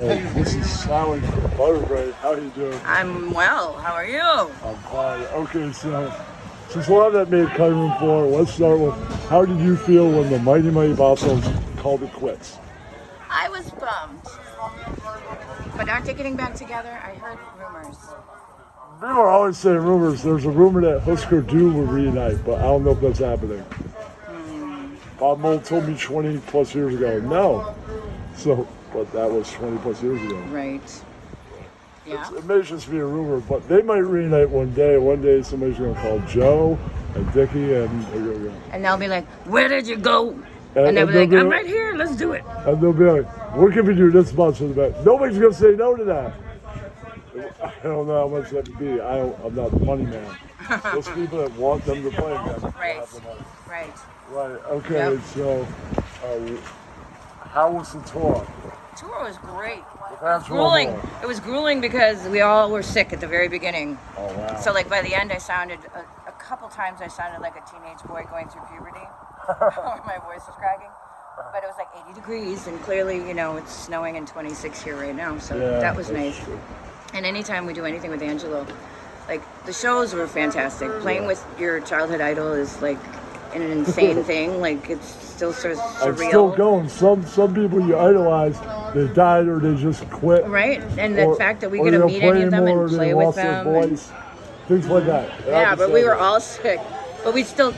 Hey, this is Sally from ButterBrain. How you doing? I'm well. How are you? I'm fine. Okay, so since a lot of that made cutting room floor, let's start with how did you feel when the Mighty Mighty Bossos called it quits? I was bummed. But aren't they getting back together? I heard rumors. People are always saying rumors. There's a rumor that Husker Du will reunite, but I don't know if that's happening. Bob Mould told me 20 plus years ago, no. So, but that was 20 plus years ago. Right. Yeah. It may just be a rumor, but they might reunite one day. One day somebody's going to call Joe and Dickie and they're going to go. And they'll be like, where did you go? And they'll be like, I'm right here. Let's do it. And they'll be like, what can we do this month for the best? Nobody's going to say no to that. I don't know how much that would be. I'm not the money man. Those people that want them to play again. Right. Right. Right. Okay. Yep. So, how was the tour? The tour was great. It was grueling. It was grueling because we all were sick at the very beginning. Oh wow. So like by the end, I sounded a couple times. I sounded like a teenage boy going through puberty. My voice was cracking. But it was like 80 degrees, and clearly, you know, it's snowing and 26 here right now. So that was nice. True. And anytime we do anything with Angelo, like the shows were fantastic. Playing with your childhood idol is like an insane thing. Like it's still sort of surreal. It's still going. Some people you idolize, they died or they just quit. Right, and the fact that we get to meet any of them and play with them, things like that. Yeah, but we were all sick, but we still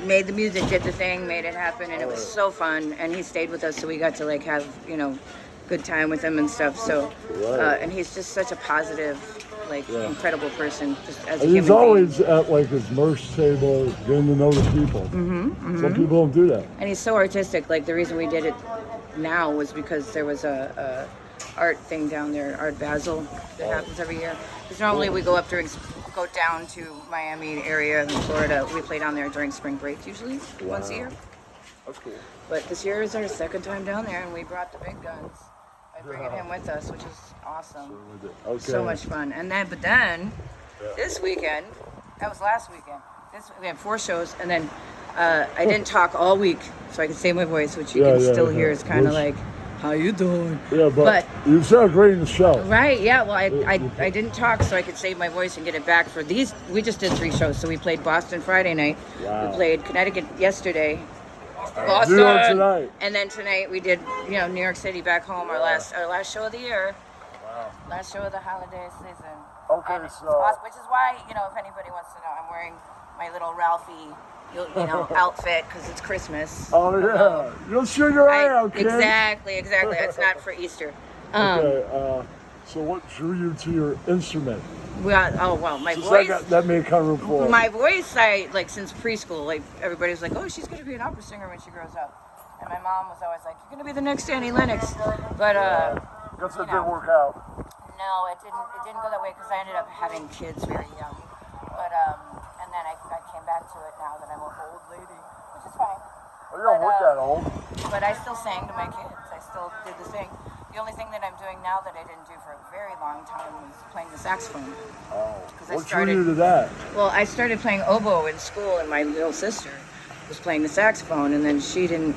made the music, did the thing, made it happen, and it was so fun. And he stayed with us, so we got to like have good time with him and stuff. So, and he's just such a positive, incredible person. Just as a human he's always at like his merch table, getting to know the people. Some people don't do that. And he's so artistic. Like the reason we did it now was because there was a art thing down there, Art Basel, that happens every year. Because normally we go down to Miami area in Florida. We play down there during spring break usually, once a year. That's cool. But this year is our second time down there, and we brought the big guns by bringing him with us, which is awesome. So much fun. And then, this weekend, that was last weekend. We had 4 shows, and then I didn't talk all week, so I could save my voice, which you can still hear is kind of like, how you doing? Yeah, but you sound great in the show. Right, yeah. Well, I didn't talk so I could save my voice and get it back for these. We just did 3 shows. So we played Boston Friday night. Wow. We played Connecticut yesterday. Boston. New York tonight. And then tonight we did, New York City back home, our last show of the year. Wow. Last show of the holiday season. Okay, which is why, if anybody wants to know, I'm wearing my little Ralphie outfit because it's Christmas. Oh yeah, you'll shoot your eye out, kid. Exactly. It's not for Easter. Okay. So what drew you to your instrument? My voice. That made come before. My voice, since preschool, everybody was like, oh, she's gonna be an opera singer when she grows up, and my mom was always like, you're gonna be the next Annie Lennox. But guess it didn't work out. No, it didn't go that way because I ended up having kids very young. But and then I came back to it now that I'm an old lady, which is fine. Well, you don't look that old. But I still sang to my kids. I still did the thing. The only thing that I'm doing now that I didn't do for a very long time was playing the saxophone. Oh, what drew you to that? Well, I started playing oboe in school, and my little sister was playing the saxophone, and then she didn't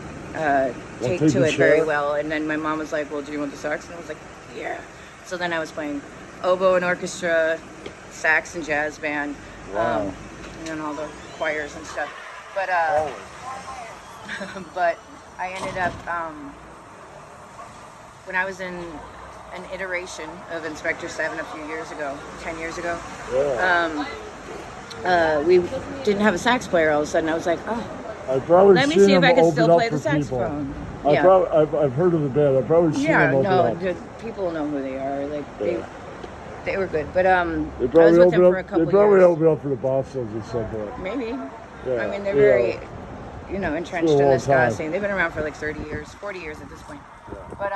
take to it very well. And then my mom was like, well, do you want the sax? And I was like, yeah. So then I was playing oboe in orchestra, sax and jazz band, and then all the choirs and stuff. But but I ended up when I was in an iteration of Inspector 7 a few years ago, 10 years ago. We didn't have a sax player all of a sudden. I was like, let me see if I can still play the saxophone. I've heard of the band. I've probably seen them open up. People know who they are. They were good, but I was with them for a couple years. They probably opened up for the Bostos at some point. Maybe. Yeah. I mean, they're very, entrenched in the ska scene. They've been around for like 30 years, 40 years at this point. Yeah. But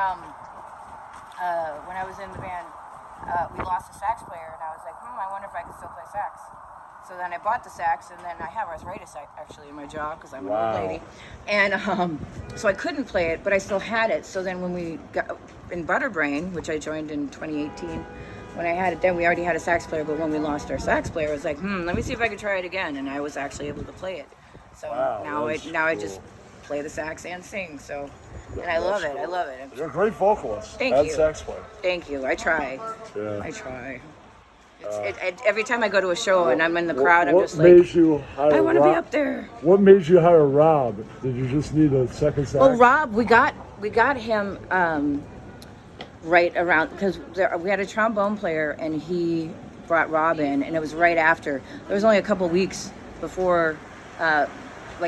when I was in the band, we lost a sax player, and I was like, I wonder if I could still play sax. So then I bought the sax, and then I have arthritis actually in my jaw because I'm an old lady. And so I couldn't play it, but I still had it. So then when we got in ButterBrain, which I joined in 2018, when I had it then, we already had a sax player, but when we lost our sax player, I was like, let me see if I could try it again. And I was actually able to play it. So now I just play the sax and sing. So and I love it. I love it. You're a great vocalist. Thank and you. sax player. Thank you. I try. Yeah. I try. Every time I go to a show and I'm in the crowd, I'm what just made like, you hire I want to Rob? be up there. What made you hire Rob? Did you just need a second sax? Well, Rob, we got him right around because we had a trombone player and he brought Rob in, and it was right after. There was only a couple weeks before, while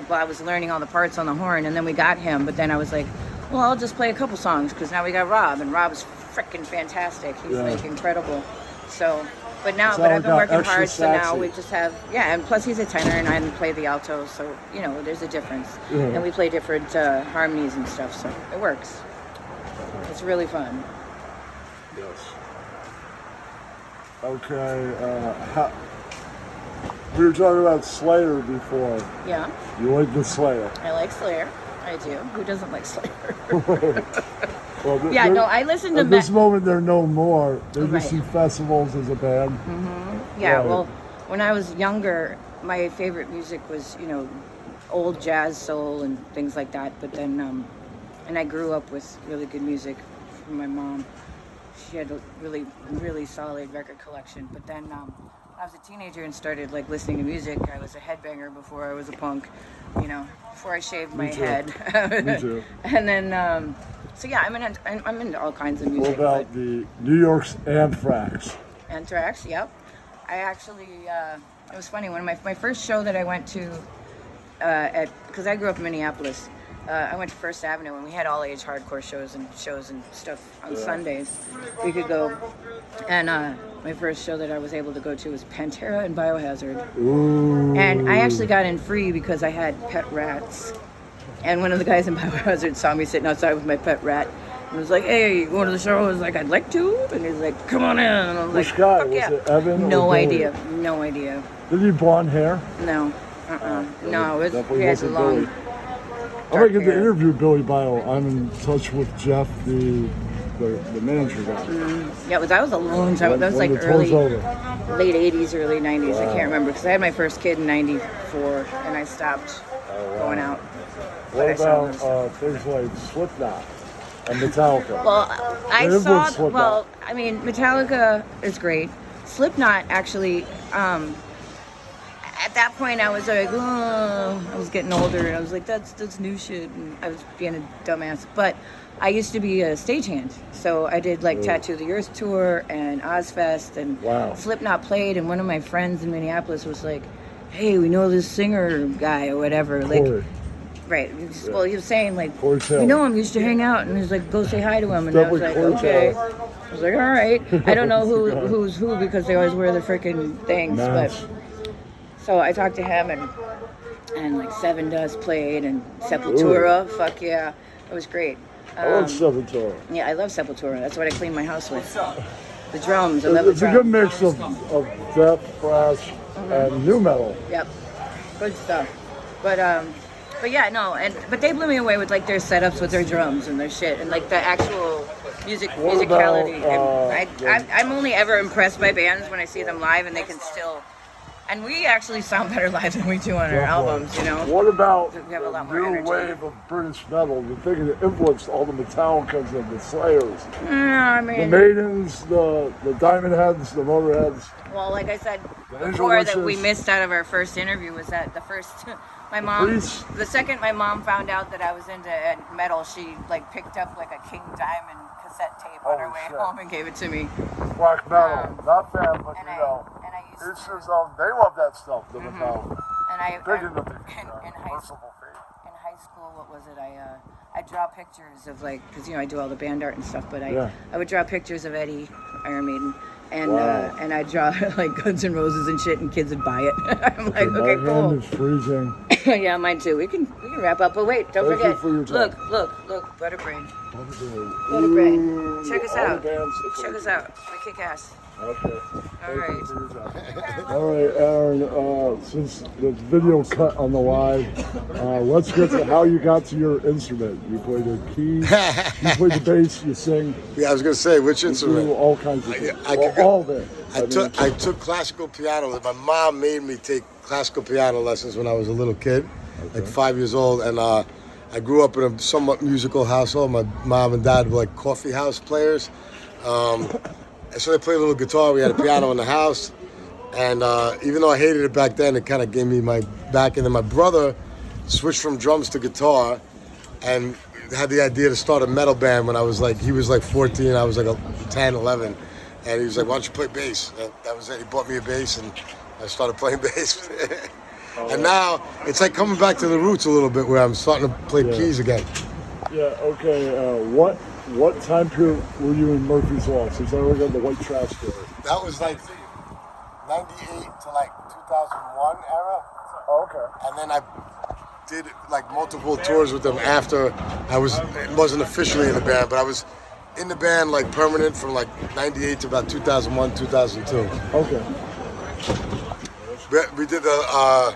I was learning all the parts on the horn, and then we got him. But then I was like, well, I'll just play a couple songs because now we got Rob, and Rob's freaking fantastic. He's like incredible. So. But I've been working hard, so now we just have, and plus he's a tenor and I play the alto, so, there's a difference. Yeah. And we play different harmonies and stuff, so it works. It's really fun. Yes. Okay, we were talking about Slayer before. Yeah. You like the Slayer? I like Slayer. I do. Who doesn't like Slayer? Well, I listen to... At this moment, they're no more. They just do festivals as a band. Mm-hmm. Yeah, well, when I was younger, my favorite music was, old jazz, soul, and things like that. But then, and I grew up with really good music from my mom. She had a really, really solid record collection. But then, when I was a teenager and started, listening to music, I was a headbanger before I was a punk, before I shaved my head. Me too. And then... So yeah, I'm into all kinds of music. What about the New York's Anthrax? Anthrax, yep. I actually, it was funny, when my first show that I went to, because I grew up in Minneapolis, I went to First Avenue and we had all age hardcore shows and stuff on Sundays. We could go, and my first show that I was able to go to was Pantera and Biohazard. Ooh. And I actually got in free because I had pet rats. And one of the guys in Biohazard saw me sitting outside with my pet rat and was like, hey, you going to the show? I was like, I'd like to. And he's like, come on in. And I was Which like, guy? fuck Was yeah. it Evan? No or idea. No idea. Did he have blonde hair? No. No, it definitely had wasn't long, Billy. I'm going to get to hair. interview Billy Bio. I'm in touch with Jeff, the manager guy. Yeah, that was a long time. That was like late 80s, early 90s. I can't remember because I had my first kid in 94 and I stopped going out. What about things like Slipknot and Metallica? Well, Metallica is great. Slipknot, actually, at that point I was like, oh, I was getting older and I was like, that's new shit. And I was being a dumbass. But I used to be a stagehand. So I did Tattoo the Earth tour and Ozfest and Slipknot played. And one of my friends in Minneapolis was like, hey, we know this singer guy or whatever. Corey. Right. Well, he was saying, Corey you know him, used to hang out. And he's like, go say hi to him. And I was like, okay. I was like, all right. I don't know who's who because they always wear the freaking things. Nice. But so I talked to him and Seven Dust played and Sepultura. Ooh. Fuck yeah. It was great. I love Sepultura. Yeah, I love Sepultura. That's what I clean my house with. The drums. I love the drums. It's a good mix of death, thrash, and new metal. Yep. Good stuff. But yeah, no, but they blew me away with their setups with their drums and their shit and the actual musicality. I'm only ever impressed by bands when I see them live and they can still, and we actually sound better live than we do on our albums, What about we have a lot more the new energy. wave of British metal? The thing that influenced all the Metallicas and the Slayers, the Maidens, the Diamond Heads, the Motorheads. Well, like I said before, that we missed out of our first interview was that the first. The second my mom found out that I was into metal, she picked up a King Diamond cassette tape on her way home and gave it to me. Black metal, not fan, but and I used they love that stuff. The Metallica. And I big into in high school, what was it? I draw pictures of because I do all the band art and stuff, but I would draw pictures of Eddie, Iron Maiden. And I draw Guns N' Roses and shit, and kids would buy it. I'm like, okay, my cool. hand is freezing. Yeah, mine too. We can wrap up, but wait, don't Thank forget. you for your time. Look, ButterBrain. ButterBrain. Check us out. Check us out. We kick ass. Okay. All right. All right, Aaron. Since the video cut on the live, let's get to how you got to your instrument. You play the keys, you play the bass, you sing. Yeah, I was gonna say which instrument. You do all kinds of things. All of it. I took classical piano. My mom made me take classical piano lessons when I was a little kid, 5 years old, and I grew up in a somewhat musical household. My mom and dad were like coffee house players. So they played a little guitar. We had a piano in the house. And even though I hated it back then, it kind of gave me my back. And then my brother switched from drums to guitar and had the idea to start a metal band when I was like, he was like 14, I was like 10, 11. And he was like, why don't you play bass? That was it. He bought me a bass and I started playing bass. And now it's like coming back to the roots a little bit where I'm starting to play keys again. Yeah, okay. What time period were you in Murphy's Law? Since I already got the white trash story. That was like 98 to like 2001 era. Oh, okay. And then I did like multiple tours with them after wasn't officially in the band, but I was in the band like permanent from like 98 to about 2001, 2002. Okay. We did the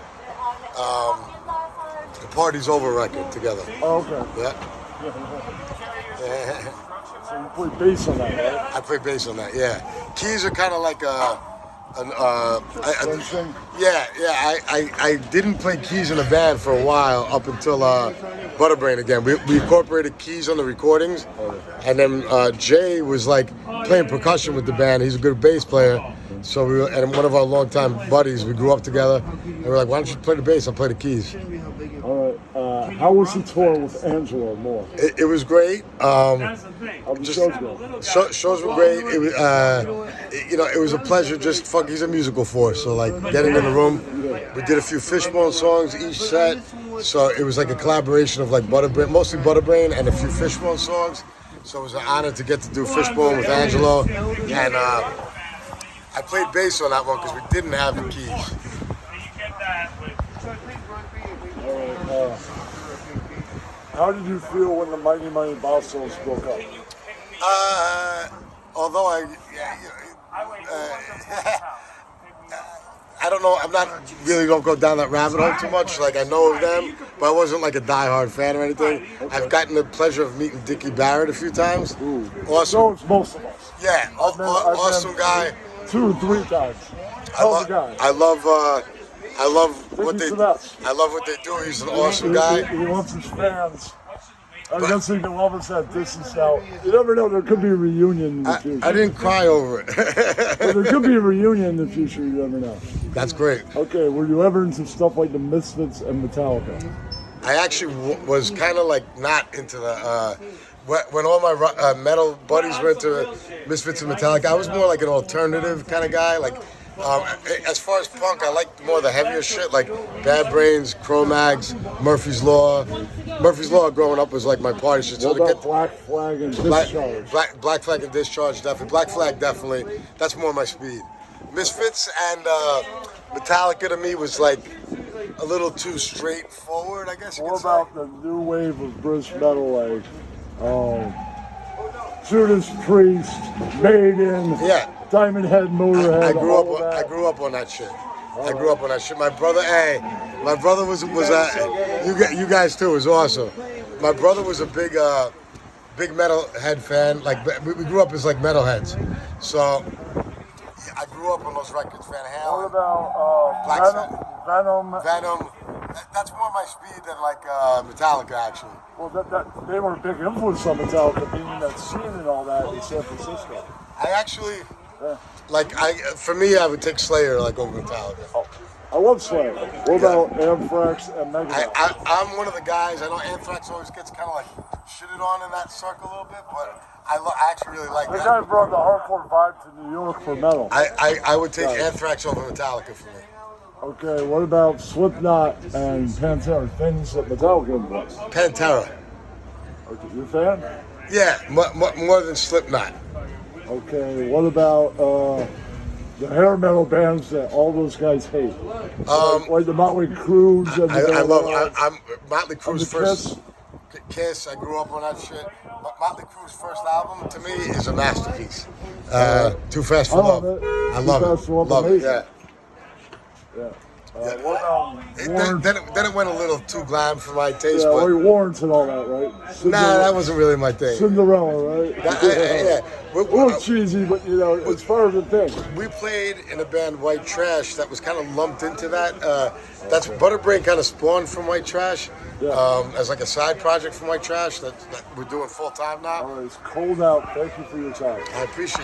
Party's Over record together. Oh, okay. Yeah. So you played bass on that, right? I play bass on that, yeah. Keys are kind of like I didn't play keys in the band for a while up until ButterBrain again. We incorporated keys on the recordings, and then Jay was like playing percussion with the band. He's a good bass player, so and one of our longtime buddies. We grew up together, and we're like, why don't you play the bass? I'll play the keys. All right. How was the tour with Angelo Moore? It was great. How the shows go? Shows were great. It was, it was a pleasure. He's a musical force. So like getting in the room, we did a few Fishbone songs each set. So it was like a collaboration of like ButterBrain, mostly ButterBrain, and a few Fishbone songs. So it was an honor to get to do Fishbone with Angelo, and I played bass on that one because we didn't have the keys. How did you feel when the Mighty Mighty Bossos broke up? Although I don't know, don't go down that rabbit hole too much. Like I know of them, but I wasn't like a diehard fan or anything. Okay. I've gotten the pleasure of meeting Dickie Barrett a few times. Ooh. Awesome. So it's most of us. Yeah, awesome guy. 2 or 3 times. I love what they do. He's an awesome guy. He loves his fans. I guess he can love us at distance now. You never know, there could be a reunion in the future. I didn't cry over it. But there could be a reunion in the future, you never know. That's great. Okay, were you ever into stuff like the Misfits and Metallica? I actually was kind of like not into the... when all my metal buddies were into Misfits and Metallica, I was more like an alternative kind of guy. Like, as far as punk, I liked more the heavier shit, like Bad Brains, Cro-Mags, Murphy's Law. Murphy's Law growing up was like my party shit. What about Black Flag and Discharge? Black Flag and Discharge, definitely. Black Flag, definitely. That's more my speed. Misfits and Metallica to me was like a little too straightforward, I guess you could say. What about the new wave of British metal, like Judas Priest, Maiden, Diamond Head, Motorhead? I grew up on that shit. I grew up on that shit. My brother was you guys too, was awesome. My brother was a big metalhead fan. Like we grew up as like metalheads. So I grew up on those records. Van Halen. What about Venom? That's more my speed than like Metallica actually. Well, they were a big influence on Metallica, being in that scene and all that in San Francisco. I actually, for me, I would take Slayer like over Metallica. Oh, I love Slayer. What about Anthrax and Megadeth? I'm one of the guys. I know Anthrax always gets kind of like shitted on in that circle a little bit, but I actually really like that. They kind of brought the hardcore vibe to New York for metal. I would take Anthrax over Metallica for me. Okay, what about Slipknot and Pantera? Things that Metallica influenced. Pantera. Okay, you a fan? Yeah, more than Slipknot. Okay, what about the hair metal bands that all those guys hate? Like the Motley Crue. I'm Motley Crue's first. Kiss. I grew up on that shit. But Motley Crue's first album to me is a masterpiece. Too Fast for Love. I love it. Love it. Yeah. What about Then it went a little too glam for my taste. Yeah, but like Warrants and all that, right? nah, that wasn't really my thing. Cinderella, right? Yeah. A little cheesy, but you know, it's part of the thing. We played in a band White Trash that was kind of lumped into that. That's ButterBrain kind of spawned from White Trash as like a side project from White Trash that we're doing full time now. All right, it's cold out. Thank you for your time. I appreciate it.